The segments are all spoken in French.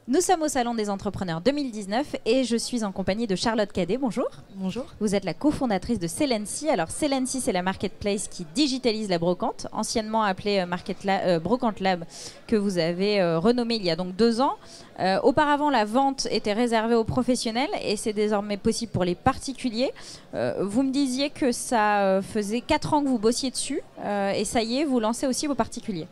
Nous sommes au Salon des Entrepreneurs 2019 et je suis en compagnie de Charlotte Cadet. Bonjour. Bonjour. Vous êtes la cofondatrice de Selency. Alors Selency, c'est la marketplace qui digitalise la brocante, anciennement appelée Brocante Lab, que vous avez renommée il y a donc 2 ans. Auparavant, la vente était réservée aux professionnels et c'est désormais possible pour les particuliers. Vous me disiez que ça faisait 4 ans que vous bossiez dessus et ça y est, vous lancez aussi vos particuliers.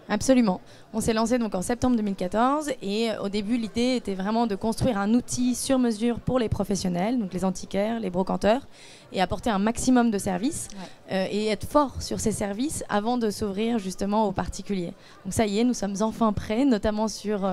Absolument. On s'est lancé donc en septembre 2014 et au début l'idée était vraiment de construire un outil sur mesure pour les professionnels, donc les antiquaires, les brocanteurs, et apporter un maximum de services et être fort sur ces services avant de s'ouvrir justement aux particuliers. Donc ça y est, nous sommes enfin prêts, notamment sur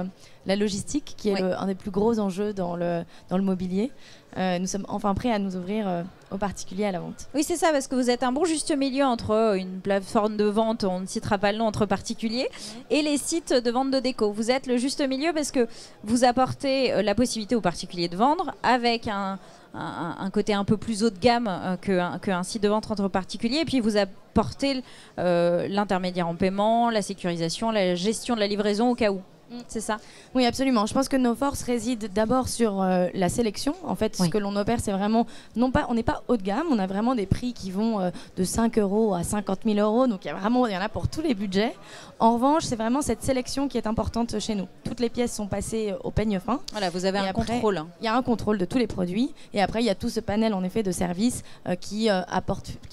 la logistique qui est un des plus gros enjeux dans le mobilier. Nous sommes enfin prêts à nous ouvrir aux particuliers à la vente. Oui, c'est ça, parce que vous êtes un bon juste milieu entre une plateforme de vente, on ne citera pas le nom, entre particuliers, et les sites de vente de déco. Vous êtes le juste milieu parce que vous apportez la possibilité aux particuliers de vendre avec un côté un peu plus haut de gamme qu'un site de vente entre particuliers, et puis vous apportez l'intermédiaire en paiement, la sécurisation, la gestion de la livraison au cas où. C'est ça? Oui, absolument. Je pense que nos forces résident d'abord sur la sélection. En fait, ce que l'on opère, c'est vraiment, on n'est pas haut de gamme, on a vraiment des prix qui vont de 5 € à 50 000 €, donc il y en a pour tous les budgets. En revanche, c'est vraiment cette sélection qui est importante chez nous. Toutes les pièces sont passées au peigne fin. Voilà, vous avez un contrôle. Il y a un contrôle de tous les produits, et après il y a tout ce panel en effet de services qui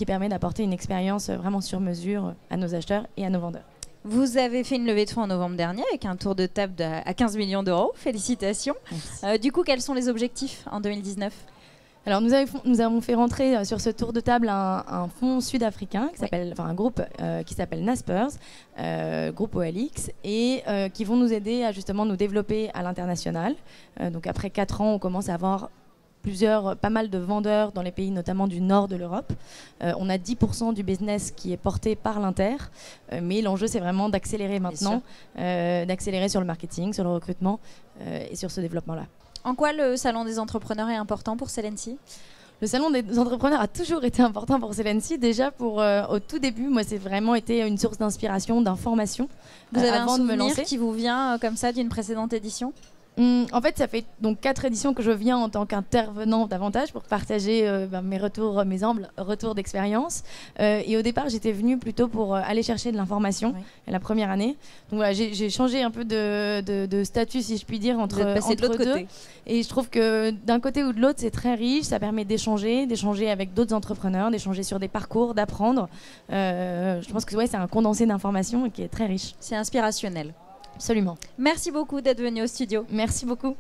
permet d'apporter une expérience vraiment sur mesure à nos acheteurs et à nos vendeurs. Vous avez fait une levée de fonds en novembre dernier avec un tour de table à 15 millions d'euros. Félicitations. Du coup, quels sont les objectifs en 2019 ? Alors nous avons fait rentrer sur ce tour de table un fonds sud-africain, un groupe qui s'appelle Naspers, groupe OLX, et qui vont nous aider à justement nous développer à l'international. Donc après 4 ans, on commence à avoir pas mal de vendeurs dans les pays notamment du nord de l'Europe. On a 10% du business qui est porté par l'Inter, mais l'enjeu c'est vraiment d'accélérer maintenant, d'accélérer sur le marketing, sur le recrutement et sur ce développement-là. En quoi le Salon des entrepreneurs est important pour Selency ? Le Salon des entrepreneurs a toujours été important pour Selency. Déjà, au tout début, moi, c'est vraiment été une source d'inspiration, d'information. Vous avez un souvenir qui vous vient comme ça d'une précédente édition ? En fait, ça fait donc 4 éditions que je viens en tant qu'intervenant davantage pour partager mes humbles retours d'expérience. Et au départ, j'étais venue plutôt pour aller chercher de l'information la première année. Donc voilà, j'ai changé un peu de statut, si je puis dire, entre deux. Côté. Et je trouve que d'un côté ou de l'autre, c'est très riche. Ça permet d'échanger avec d'autres entrepreneurs, d'échanger sur des parcours, d'apprendre. Je pense que c'est un condensé d'informations qui est très riche. C'est inspirationnel. Absolument. Merci beaucoup d'être venu au studio. Merci beaucoup.